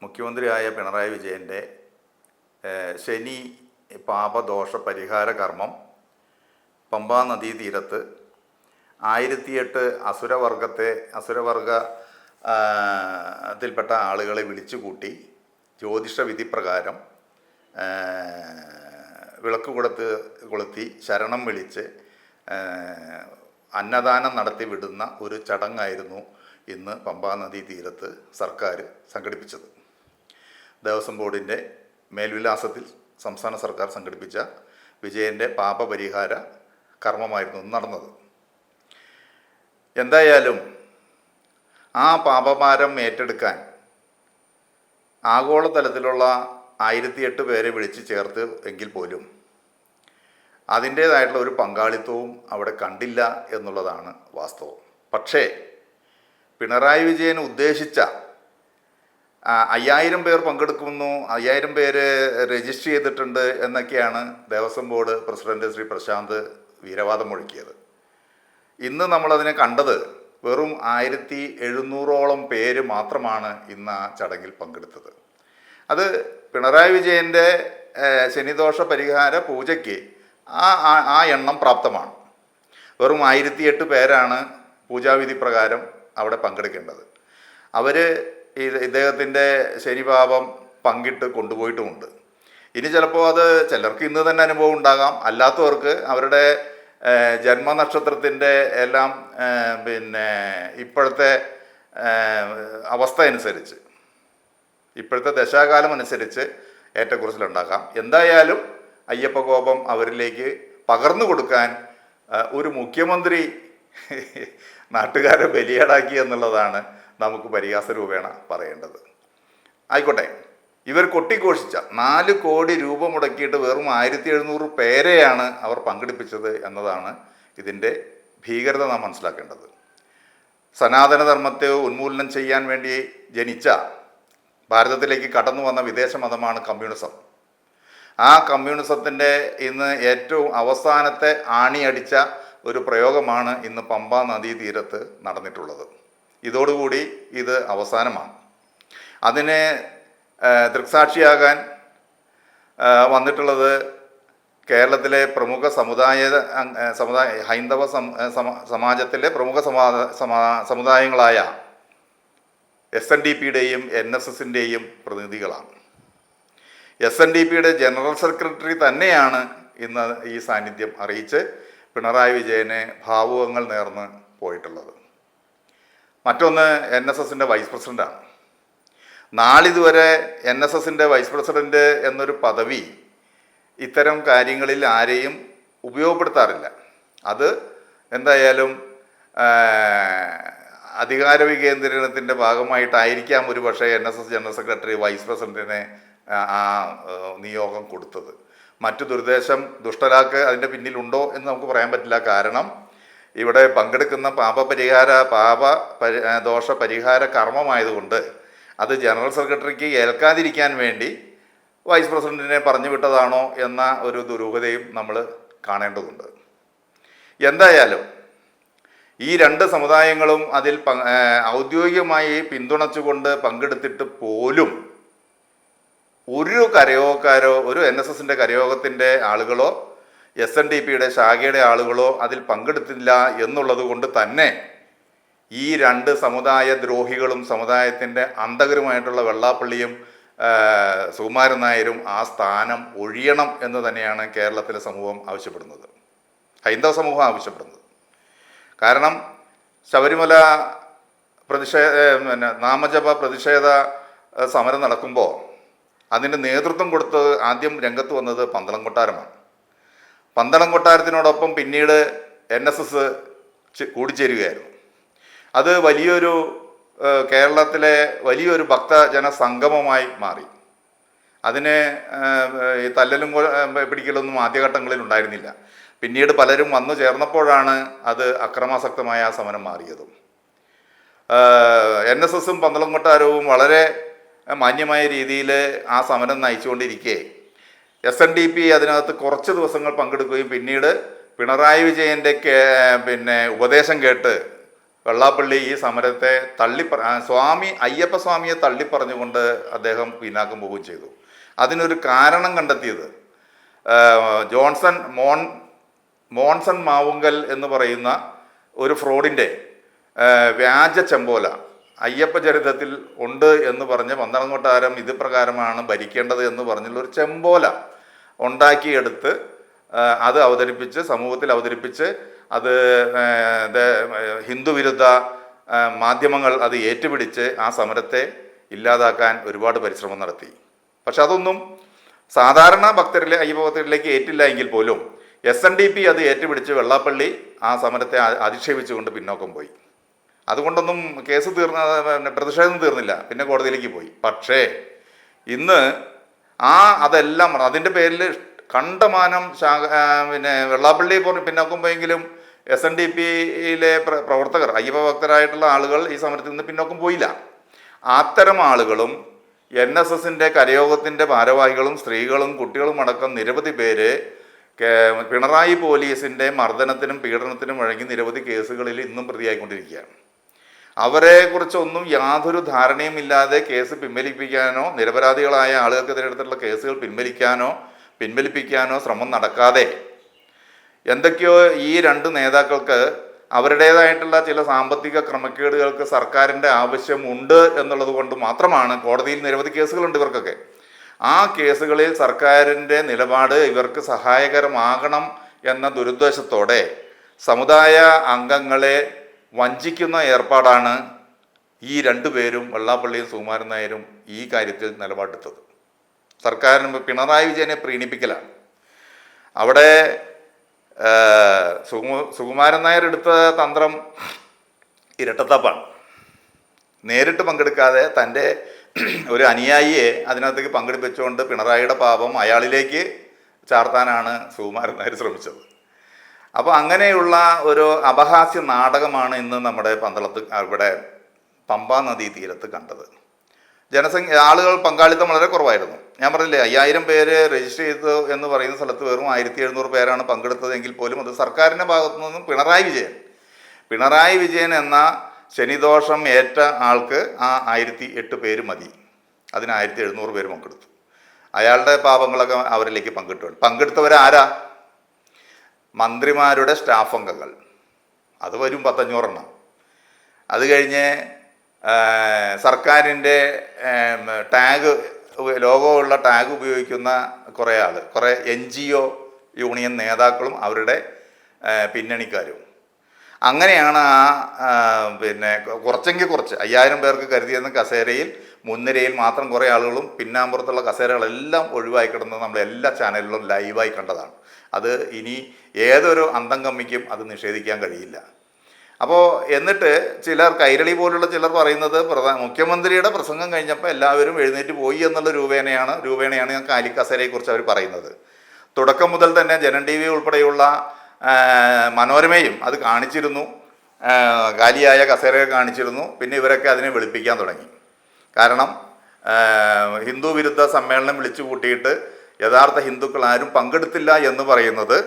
മുഖ്യമന്ത്രിയായ പിണറായി വിജയൻ്റെ ശനി പാപദോഷ പരിഹാര കർമ്മം പമ്പാ നദീതീരത്ത് 1008 അസുരവർഗത്തിൽപ്പെട്ട ആളുകളെ വിളിച്ചുകൂട്ടി ജ്യോതിഷ വിധി പ്രകാരം വിളക്ക് കൊളുത്തി ശരണം വിളിച്ച് അന്നദാനം നടത്തി വിടുന്ന ഒരു ചടങ്ങായിരുന്നു ഇന്ന് പമ്പാ നദീതീരത്ത് സർക്കാർ സംഘടിപ്പിച്ചത്. ദേവസ്വം ബോർഡിൻ്റെ മേൽവിലാസത്തിൽ സംസ്ഥാന സർക്കാർ സംഘടിപ്പിച്ച വിജയൻ്റെ പാപപരിഹാര കർമ്മമായിരുന്നു നടന്നത്. എന്തായാലും ആ പാപഭാരം ഏറ്റെടുക്കാൻ ആഗോളതലത്തിലുള്ള 1008 പേരെ വിളിച്ച് ചേർത്ത് എങ്കിൽ പോലും അതിൻ്റേതായിട്ടുള്ള ഒരു പങ്കാളിത്തവും അവിടെ കണ്ടില്ല എന്നുള്ളതാണ് വാസ്തവം. പക്ഷേ പിണറായി വിജയൻ ഉദ്ദേശിച്ച 5000 പേർ പങ്കെടുക്കുന്നു, 1000 പേര് രജിസ്റ്റർ ചെയ്തിട്ടുണ്ട് എന്നൊക്കെയാണ് ദേവസ്വം ബോർഡ് പ്രസിഡന്റ് ശ്രീ പ്രശാന്ത് വീരവാദം മുഴക്കിയത്. ഇന്ന് നമ്മളതിനെ കണ്ടത് വെറും 1700ഓളം പേര് മാത്രമാണ് ഇന്ന് ആ ചടങ്ങിൽ പങ്കെടുത്തത്. അത് പിണറായി വിജയൻ്റെ ശനിദോഷ പരിഹാര പൂജയ്ക്ക് ആ എണ്ണം പ്രാപ്തമാണ്. വെറും 1008 പേരാണ് പൂജാവിധി പ്രകാരം അവിടെ പങ്കെടുക്കേണ്ടത്. അവർ ഇദ്ദേഹത്തിൻ്റെ ശനിപാപം പങ്കിട്ട് കൊണ്ടുപോയിട്ടുമുണ്ട്. ഇനി ചിലപ്പോൾ അത് ചിലർക്ക് ഇന്ന് തന്നെ അനുഭവം ഉണ്ടാകാം, അല്ലാത്തവർക്ക് അവരുടെ ജന്മനക്ഷത്രത്തിൻ്റെ എല്ലാം ഇപ്പോഴത്തെ അവസ്ഥ അനുസരിച്ച്, ഇപ്പോഴത്തെ ദശാകാലം അനുസരിച്ച് ഏറ്റക്കുറച്ചിലുണ്ടാകാം. എന്തായാലും അയ്യപ്പ കോപം അവരിലേക്ക് പകർന്നു കൊടുക്കാൻ ഒരു മുഖ്യമന്ത്രി നാട്ടുകാരെ ബലിയാടാക്കി എന്നുള്ളതാണ് നമുക്ക് പരിഹാസ രൂപേണ പറയേണ്ടത്. ആയിക്കോട്ടെ, ഇവർ കൊട്ടിഘോഷിച്ച 4 കോടി രൂപ മുടക്കിയിട്ട് വെറും 1700 പേരെയാണ് അവർ പങ്കെടുപ്പിച്ചത് എന്നതാണ് ഇതിൻ്റെ ഭീകരത നാം മനസ്സിലാക്കേണ്ടത്. സനാതനധർമ്മത്തെ ഉന്മൂലനം ചെയ്യാൻ വേണ്ടി ജനിച്ച, ഭാരതത്തിലേക്ക് കടന്നു വന്ന വിദേശ മതമാണ് കമ്മ്യൂണിസം. ആ കമ്മ്യൂണിസത്തിൻ്റെ ഇന്ന് ഏറ്റവും അവസാനത്തെ ആണിയടിച്ച ഒരു പ്രയോഗമാണ് ഇന്ന് പമ്പാ നദീതീരത്ത് നടന്നിട്ടുള്ളത്. ഇതോടുകൂടി ഇത് അവസാനമാണ്. അതിന് ദൃക്സാക്ഷിയാകാൻ വന്നിട്ടുള്ളത് കേരളത്തിലെ പ്രമുഖ ഹൈന്ദവ സമാജത്തിലെ പ്രമുഖ സമുദായങ്ങളായ SNDPയുടെയും NSSൻ്റെയും പ്രതിനിധികളാണ്. SNDPയുടെ ജനറൽ സെക്രട്ടറി തന്നെയാണ് ഇന്ന് ഈ സാന്നിധ്യം അറിയിച്ച് പിണറായി വിജയനെ ഭാവുകങ്ങൾ നേർന്ന് പോയിട്ടുള്ളത്. മറ്റൊന്ന് NSSൻ്റെ വൈസ് പ്രസിഡൻ്റാണ്. നാളിതുവരെ NSSൻ്റെ വൈസ് പ്രസിഡന്റ് എന്നൊരു പദവി ഇത്തരം കാര്യങ്ങളിൽ ആരെയും ഉപയോഗപ്പെടുത്താറില്ല. അത് എന്തായാലും അധികാര വികേന്ദ്രീകരണത്തിൻ്റെ ഭാഗമായിട്ടായിരിക്കാം ഒരു പക്ഷേ NSS ജനറൽ സെക്രട്ടറി വൈസ് പ്രസിഡന്റിനെ ആ നിയോഗം കൊടുത്തത്. മറ്റു ദുഷ്ടലാക്ക് അതിൻ്റെ പിന്നിലുണ്ടോ എന്ന് നമുക്ക് പറയാൻ പറ്റില്ല. കാരണം ഇവിടെ പങ്കെടുക്കുന്ന ദോഷ പരിഹാര കർമ്മമായതുകൊണ്ട് അത് ജനറൽ സെക്രട്ടറിക്ക് ഏൽക്കാതിരിക്കാൻ വേണ്ടി വൈസ് പ്രസിഡന്റിനെ പറഞ്ഞു വിട്ടതാണോ എന്ന ഒരു ദുരൂഹതയും നമ്മൾ കാണേണ്ടതുണ്ട്. എന്തായാലും ഈ 2 സമുദായങ്ങളും അതിൽ ഔദ്യോഗികമായി പിന്തുണച്ചുകൊണ്ട് പങ്കെടുത്തിട്ട് പോലും ഒരു കരയോഗക്കാരോ, ഒരു NSSൻ്റെ കരയോഗത്തിൻ്റെ ആളുകളോ SNDPയുടെ ശാഖയുടെ ആളുകളോ അതിൽ പങ്കെടുത്തില്ല എന്നുള്ളത് കൊണ്ട് തന്നെ ഈ 2 സമുദായ ദ്രോഹികളും സമുദായത്തിൻ്റെ അന്തകരുമായിട്ടുള്ള വെള്ളാപ്പള്ളിയും സുകുമാരൻ നായരും ആ സ്ഥാനം ഒഴിയണം എന്ന് തന്നെയാണ് കേരളത്തിലെ സമൂഹം ആവശ്യപ്പെടുന്നത്, ഹൈന്ദവ സമൂഹം ആവശ്യപ്പെടുന്നത്. കാരണം ശബരിമല നാമജപ പ്രതിഷേധ സമരം നടക്കുമ്പോൾ അതിന് നേതൃത്വം കൊടുത്ത് ആദ്യം രംഗത്ത് വന്നത് പന്തളം കൊട്ടാരമാണ്. പന്തളം കൊട്ടാരത്തിനോടൊപ്പം പിന്നീട് NSS കൂടിച്ചേരുകയായിരുന്നു. അത് വലിയൊരു കേരളത്തിലെ വലിയൊരു ഭക്തജന സംഗമമായി മാറി. അതിന് ഈ തല്ലലും പിടിക്കലൊന്നും ആദ്യഘട്ടങ്ങളിൽ ഉണ്ടായിരുന്നില്ല. പിന്നീട് പലരും വന്നു ചേർന്നപ്പോഴാണ് അത് അക്രമാസക്തമായ ആ സമരം മാറിയതും. NSSും പന്തളം കൊട്ടാരവും വളരെ മാന്യമായ രീതിയിൽ ആ സമരം നയിച്ചുകൊണ്ടിരിക്കെ SNDP അതിനകത്ത് കുറച്ച് ദിവസങ്ങൾ പങ്കെടുക്കുകയും പിന്നീട് പിണറായി വിജയൻ്റെ ഉപദേശം കേട്ട് വെള്ളാപ്പള്ളി ഈ സമരത്തെ സ്വാമി അയ്യപ്പസ്വാമിയെ തള്ളിപ്പറഞ്ഞുകൊണ്ട് അദ്ദേഹം പിന്നാക്കം പോവുകയും ചെയ്തു. അതിനൊരു കാരണം കണ്ടെത്തിയത് മോൺസൺ മാവുങ്കൽ എന്ന് പറയുന്ന ഒരു ഫ്രോഡിൻ്റെ വ്യാജ ചെമ്പോല അയ്യപ്പ ചരിത്രത്തിൽ ഉണ്ട് എന്ന് പറഞ്ഞ് പന്തളം കൊട്ടാരം ഇത് പ്രകാരമാണ് ഭരിക്കേണ്ടത് എന്ന് പറഞ്ഞുള്ളൊരു ചെമ്പോല ഉണ്ടാക്കിയെടുത്ത് അത് അവതരിപ്പിച്ച് സമൂഹത്തിൽ അവതരിപ്പിച്ച് അത് ഹിന്ദു വിരുദ്ധ മാധ്യമങ്ങൾ അത് ഏറ്റുപിടിച്ച് ആ സമരത്തെ ഇല്ലാതാക്കാൻ ഒരുപാട് പരിശ്രമം നടത്തി. പക്ഷെ അതൊന്നും സാധാരണ അയ്യപ്പ ഭക്തരിലേക്ക് ഏറ്റില്ല എങ്കിൽ പോലും SNDP അത് ഏറ്റുപിടിച്ച് വെള്ളാപ്പള്ളി ആ സമരത്തെ അധിക്ഷേപിച്ചുകൊണ്ട് പിന്നോക്കം പോയി. അതുകൊണ്ടൊന്നും കേസ് പ്രതിഷേധം തീർന്നില്ല, പിന്നെ കോടതിയിലേക്ക് പോയി. പക്ഷേ ഇന്ന് അതെല്ലാം അതിൻ്റെ പേരിൽ കണ്ടമാനം വെള്ളാപ്പള്ളി പിന്നോക്കം പോയെങ്കിലും SNDPയിലെ പ്രവർത്തകർ അയ്യപ്പ ഭക്തരായിട്ടുള്ള ആളുകൾ ഈ സമരത്തിൽ നിന്ന് പിന്നോക്കം പോയില്ല. അത്തരം ആളുകളും NSSൻ്റെ കരയോഗത്തിൻ്റെ ഭാരവാഹികളും സ്ത്രീകളും കുട്ടികളും അടക്കം നിരവധി പേര് പിണറായി പോലീസിൻ്റെ മർദ്ദനത്തിനും പീഡനത്തിനും വഴങ്ങി നിരവധി കേസുകളിൽ ഇന്നും പ്രതിയായിക്കൊണ്ടിരിക്കുകയാണ്. അവരെക്കുറിച്ചൊന്നും യാതൊരു ധാരണയും ഇല്ലാതെ കേസ് പിൻവലിപ്പിക്കാനോ നിരപരാധികളായ ആളുകൾക്കെതിരെ എടുത്തിട്ടുള്ള കേസുകൾ പിൻവലിപ്പിക്കാനോ ശ്രമം നടക്കാതെ എന്തൊക്കെയോ ഈ രണ്ട് നേതാക്കൾക്ക് അവരുടേതായിട്ടുള്ള ചില സാമ്പത്തിക ക്രമക്കേടുകൾക്ക് സർക്കാരിൻ്റെ ആവശ്യമുണ്ട് എന്നുള്ളത് കൊണ്ട് മാത്രമാണ് കോടതിയിൽ നിരവധി കേസുകളുണ്ട് ഇവർക്കൊക്കെ. ആ കേസുകളിൽ സർക്കാരിൻ്റെ നിലപാട് ഇവർക്ക് സഹായകരമാകണം എന്ന ദുരുദ്ദേശത്തോടെ സമുദായ അംഗങ്ങളെ വഞ്ചിക്കുന്ന ഏർപ്പാടാണ് ഈ രണ്ടുപേരും വെള്ളാപ്പള്ളിയും സുകുമാരൻ നായരും ഈ കാര്യത്തിൽ നിലപാടെടുത്തത്. സർക്കാരിന് പിണറായി വിജയനെ പ്രീണിപ്പിക്കലാണ്. അവിടെ സുകുമാരൻ നായർ എടുത്ത തന്ത്രം ഇരട്ടത്താപ്പാണ്. നേരിട്ട് പങ്കെടുക്കാതെ തൻ്റെ ഒരു അനുയായിയെ അതിനകത്തേക്ക് പങ്കെടുപ്പിച്ചുകൊണ്ട് പിണറായിയുടെ പാപം അയാളിലേക്ക് ചാർത്താനാണ് സുകുമാരൻ നായർ ശ്രമിച്ചത്. അപ്പോൾ അങ്ങനെയുള്ള ഒരു അപഹാസ്യ നാടകമാണ് ഇന്ന് നമ്മുടെ ഇവിടെ പമ്പാ നദീ തീരത്ത് കണ്ടത്. ആളുകൾ പങ്കാളിത്തം വളരെ കുറവായിരുന്നു. ഞാൻ പറഞ്ഞില്ലേ 5000 പേര് രജിസ്റ്റർ ചെയ്തു എന്ന് പറയുന്ന സ്ഥലത്ത് വെറും 1700 പേരാണ് പങ്കെടുത്തതെങ്കിൽ പോലും അത് സർക്കാരിൻ്റെ ഭാഗത്തു നിന്നും പിണറായി വിജയൻ എന്ന ശനിദോഷം ഏറ്റ ആൾക്ക് ആ 1008 പേര് മതി. അതിന് 1700 പേര് പങ്കെടുത്തു. അയാളുടെ പാപങ്ങളൊക്കെ അവരിലേക്ക് പങ്കെടുത്തവരാരാ? മന്ത്രിമാരുടെ സ്റ്റാഫ് അംഗങ്ങൾ, അത് വരും 1500 എണ്ണം. അത് കഴിഞ്ഞ് സർക്കാരിൻ്റെ ലോഗോ ഉള്ള ടാഗ് ഉപയോഗിക്കുന്ന കുറേ NGO യൂണിയൻ നേതാക്കളും അവരുടെ പിന്നണിക്കാരും. അങ്ങനെയാണ് കുറച്ച് 5000 പേർക്ക് കരുതിയെന്ന കസേരയിൽ മുൻനിരയിൽ മാത്രം കുറേ ആളുകളും പിന്നാമ്പുറത്തുള്ള കസേരകളെല്ലാം ഒഴിവായി കിടന്നത് നമ്മൾ എല്ലാ ചാനലിലും ലൈവായി കണ്ടതാണ്. അത് ഇനി ഏതൊരു അന്തം കമ്മിക്കും അത് നിഷേധിക്കാൻ കഴിയില്ല. അപ്പോൾ എന്നിട്ട് ചിലർ കൈരളി പോലുള്ള ചിലർ പറയുന്നത് മുഖ്യമന്ത്രിയുടെ പ്രസംഗം കഴിഞ്ഞപ്പോൾ എല്ലാവരും എഴുന്നേറ്റ് പോയി എന്നുള്ള രൂപേണയാണ് ഞാൻ കാലി കസേരയെക്കുറിച്ച് അവർ പറയുന്നത്. തുടക്കം മുതൽ തന്നെ ജനം TV ഉൾപ്പെടെയുള്ള മനോരമയും അത് കാണിച്ചിരുന്നു, കാലിയായ കസേരയെ കാണിച്ചിരുന്നു. പിന്നെ ഇവരൊക്കെ അതിനെ വെളുപ്പിക്കാൻ തുടങ്ങി. കാരണം ഹിന്ദു വിരുദ്ധ സമ്മേളനം വിളിച്ചു കൂട്ടിയിട്ട് യഥാർത്ഥ ഹിന്ദുക്കൾ ആരും പങ്കെടുത്തില്ല എന്ന് പറയുന്നത്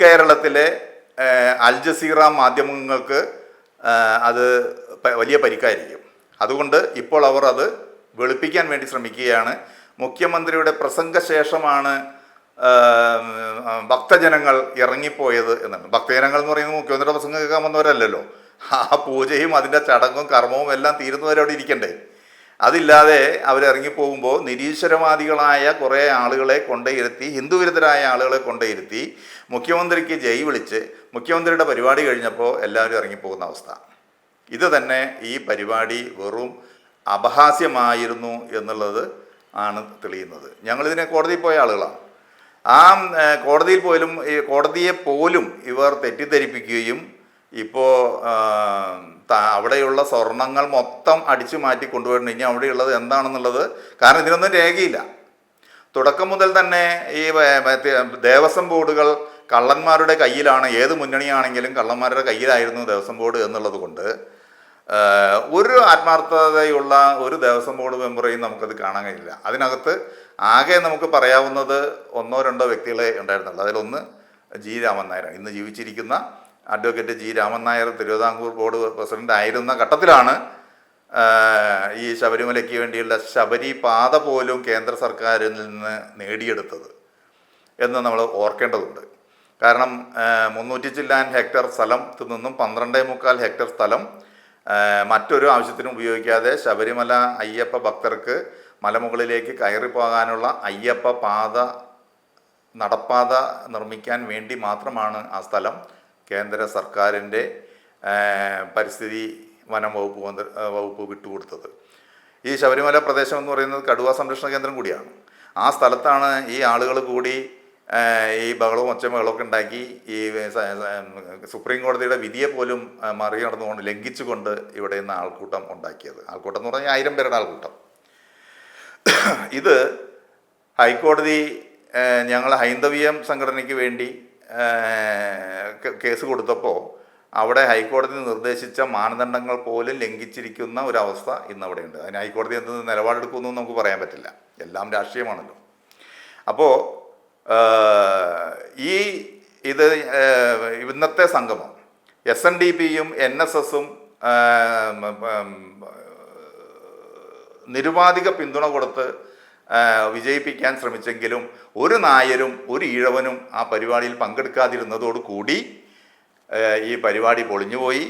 കേരളത്തിലെ അൽ ജസീറ മാധ്യമങ്ങൾക്ക് അത് വലിയ പരിക്കായിരിക്കും. അതുകൊണ്ട് ഇപ്പോൾ അവർ അത് വെളുപ്പിക്കാൻ വേണ്ടി ശ്രമിക്കുകയാണ്. മുഖ്യമന്ത്രിയുടെ പ്രസംഗശേഷമാണ് ഭക്തജനങ്ങൾ ഇറങ്ങിപ്പോയത് എന്നാണ്. ഭക്തജനങ്ങൾ എന്ന് പറയുന്നത് മുഖ്യമന്ത്രിയുടെ പ്രസംഗം കേൾക്കാൻ വന്നവരല്ലല്ലോ. ആ പൂജയും അതിൻ്റെ ചടങ്ങും കർമ്മവും എല്ലാം തീരുന്നവരെ അവിടെ ഇരിക്കണ്ടേ. അതില്ലാതെ അവരിറങ്ങിപ്പോകുമ്പോൾ നിരീശ്വരവാദികളായ കുറേ ആളുകളെ കൊണ്ടേയിരുത്തി, ഹിന്ദുവിരുദ്ധരായ ആളുകളെ കൊണ്ടേയിരുത്തി മുഖ്യമന്ത്രിക്ക് ജയ് വിളിച്ച് മുഖ്യമന്ത്രിയുടെ പരിപാടി കഴിഞ്ഞപ്പോൾ എല്ലാവരും ഇറങ്ങിപ്പോകുന്ന അവസ്ഥ. ഇത് തന്നെ ഈ പരിപാടി വെറും അപഹാസ്യമായിരുന്നു എന്നുള്ളത് ആണ് തെളിയുന്നത്. ഞങ്ങളിതിനെ കോടതിയിൽ പോയ ആളുകളാണ്. ആ കോടതിയെ പോലും ഇവർ തെറ്റിദ്ധരിപ്പിക്കുകയും ഇപ്പോൾ അവിടെയുള്ള സ്വർണങ്ങൾ മൊത്തം അടിച്ചു മാറ്റി കൊണ്ടുപോയിട്ട് ഇനി അവിടെയുള്ളത് എന്താണെന്നുള്ളത്, കാരണം ഇതിനൊന്നും രേഖയില്ല. തുടക്കം മുതൽ തന്നെ ഈ ദേവസ്വം ബോർഡുകൾ കള്ളന്മാരുടെ കയ്യിലാണ്. ഏത് മുന്നണിയാണെങ്കിലും കള്ളന്മാരുടെ കയ്യിലായിരുന്നു ദേവസ്വം ബോർഡ് എന്നുള്ളത് കൊണ്ട് ഒരു ആത്മാർത്ഥതയുള്ള ഒരു ദേവസ്വം ബോർഡ് മെമ്പറേയും നമുക്കത് കാണാൻ കഴിയില്ല. അതിനകത്ത് ആകെ നമുക്ക് പറയാവുന്നത് 1-2 വ്യക്തികളെ ഉണ്ടായിരുന്നുള്ളൂ. അതിലൊന്ന് G. രാമൻ നായരാണ്, ഇന്ന് ജീവിച്ചിരിക്കുന്ന advocate G Raman Nair Thiruvithamkoor board president ആയിരുന്ന ഘട്ടത്തിലാണ് ഈ ശബരിമലയ്ക്ക് വേണ്ടിയുള്ള ശബരി പാത പോലും കേന്ദ്ര സർക്കാരിൽ നിന്ന് നേടിയെടുത്തത് എന്ന് നമ്മൾ ഓർക്കേണ്ടതുണ്ട്. കാരണം 300 ചില്ലാൻ ഹെക്ടർ സ്ഥലത്തു നിന്നും 12.25 ഹെക്ടർ സ്ഥലം മറ്റൊരു ആവശ്യത്തിനും ഉപയോഗിക്കാതെ ശബരിമല അയ്യപ്പ ഭക്തർക്ക് മലമുകളിലേക്ക് കയറിപ്പോകാനുള്ള അയ്യപ്പ പാത നടപ്പാത നിർമ്മിക്കാൻ വേണ്ടി മാത്രമാണ് ആ സ്ഥലം കേന്ദ്ര സർക്കാരിൻ്റെ പരിസ്ഥിതി വനം വകുപ്പ് വിട്ടുകൊടുത്തത്. ഈ ശബരിമല പ്രദേശം എന്ന് പറയുന്നത് കടുവ സംരക്ഷണ കേന്ദ്രം കൂടിയാണ്. ആ സ്ഥലത്താണ് ഈ ആളുകൾ കൂടി ഈ ബഹളവും ഒച്ചമകളൊക്കെ ഉണ്ടാക്കി ഈ സുപ്രീം കോടതിയുടെ വിധിയെ പോലും മറികടന്നുകൊണ്ട് ലംഘിച്ചുകൊണ്ട് ഇവിടെ നിന്ന് ആൾക്കൂട്ടം ഉണ്ടാക്കിയത്. ആൾക്കൂട്ടം എന്ന് പറഞ്ഞാൽ 1000 പേരുടെ ആൾക്കൂട്ടം. ഇത് ഹൈക്കോടതി ഞങ്ങൾ ഹൈന്ദവീയം സംഘടനയ്ക്ക് വേണ്ടി കേസ് കൊടുത്തപ്പോൾ അവിടെ ഹൈക്കോടതി നിർദ്ദേശിച്ച മാനദണ്ഡങ്ങൾ പോലും ലംഘിച്ചിരിക്കുന്ന ഒരവസ്ഥ ഇന്നവിടെയുണ്ട്. അതിന് ഹൈക്കോടതി എന്ത് നിലപാടെടുക്കുമെന്നും നമുക്ക് പറയാൻ പറ്റില്ല, എല്ലാം രാഷ്ട്രീയമാണല്ലോ. അപ്പോൾ ഇത് ഇന്നത്തെ സംഗമം SNDPയും NSSും നിരുപാധിക പിന്തുണ കൊടുത്ത് വിജയിപ്പിക്കാൻ ശ്രമിച്ചെങ്കിലും ഒരു നായരും ഒരു ഈഴവനും ആ പരിപാടിയിൽ പങ്കെടുക്കാതിരുന്നതോടുകൂടി ഈ പരിപാടി പൊളിഞ്ഞുപോയി.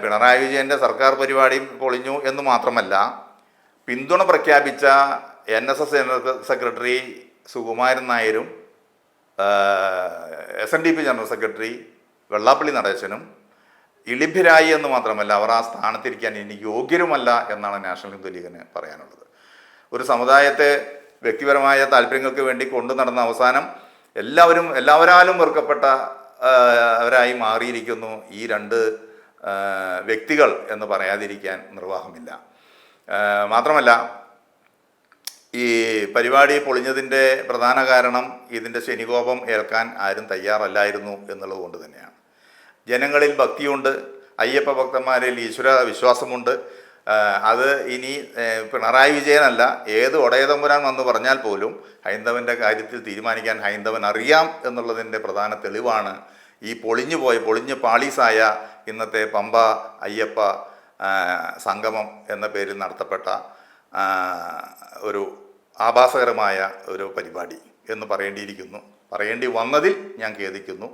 പിണറായി വിജയൻ്റെ സർക്കാർ പരിപാടി പൊളിഞ്ഞു എന്ന് മാത്രമല്ല, പിന്തുണ പ്രഖ്യാപിച്ച NSS ജനറൽ സെക്രട്ടറി സുകുമാരൻ നായരും SNDP ജനറൽ സെക്രട്ടറി വെള്ളാപ്പള്ളി നടേശനും ഇളിഭ്യരായി എന്ന് മാത്രമല്ല, അവർ ആ സ്ഥാനത്തിരിക്കാൻ ഇനി യോഗ്യരുമല്ല എന്നാണ് നാഷണൽ ഹിന്ദു ലീഗിന് പറയാനുള്ളത്. ഒരു സമുദായത്തെ വ്യക്തിപരമായ താല്പര്യങ്ങൾക്ക് വേണ്ടി കൊണ്ടു നടന്ന അവസാനം എല്ലാവരാലും വെറുക്കപ്പെട്ട അവരായി മാറിയിരിക്കുന്നു ഈ രണ്ട് വ്യക്തികൾ എന്ന് പറയാതിരിക്കാൻ നിർവാഹമില്ല. മാത്രമല്ല, ഈ പരിപാടി പൊളിഞ്ഞതിൻ്റെ പ്രധാന കാരണം ഇതിൻ്റെ ശനികോപം ഏൽക്കാൻ ആരും തയ്യാറല്ലായിരുന്നു എന്നുള്ളത് കൊണ്ട് തന്നെയാണ്. ജനങ്ങളിൽ ഭക്തിയുണ്ട്, അയ്യപ്പ ഭക്തന്മാരിൽ ഈശ്വര വിശ്വാസമുണ്ട്. അത് ഇനി പിണറായി വിജയനല്ല, ഏത് ഒടയതമ്പുരാൻ വന്ന് പറഞ്ഞാൽ പോലും ഹൈന്ദവൻ്റെ കാര്യത്തിൽ തീരുമാനിക്കാൻ ഹൈന്ദവൻ അറിയാം എന്നുള്ളതിൻ്റെ പ്രധാന തെളിവാണ് ഈ പൊളിഞ്ഞു പാളീസായ ഇന്നത്തെ പമ്പ അയ്യപ്പ സംഗമം എന്ന പേരിൽ നടത്തപ്പെട്ട ഒരു ആഭാസകരമായ ഒരു പരിപാടി എന്ന് പറയേണ്ടി വന്നതിൽ ഞാൻ ഖേദിക്കുന്നു.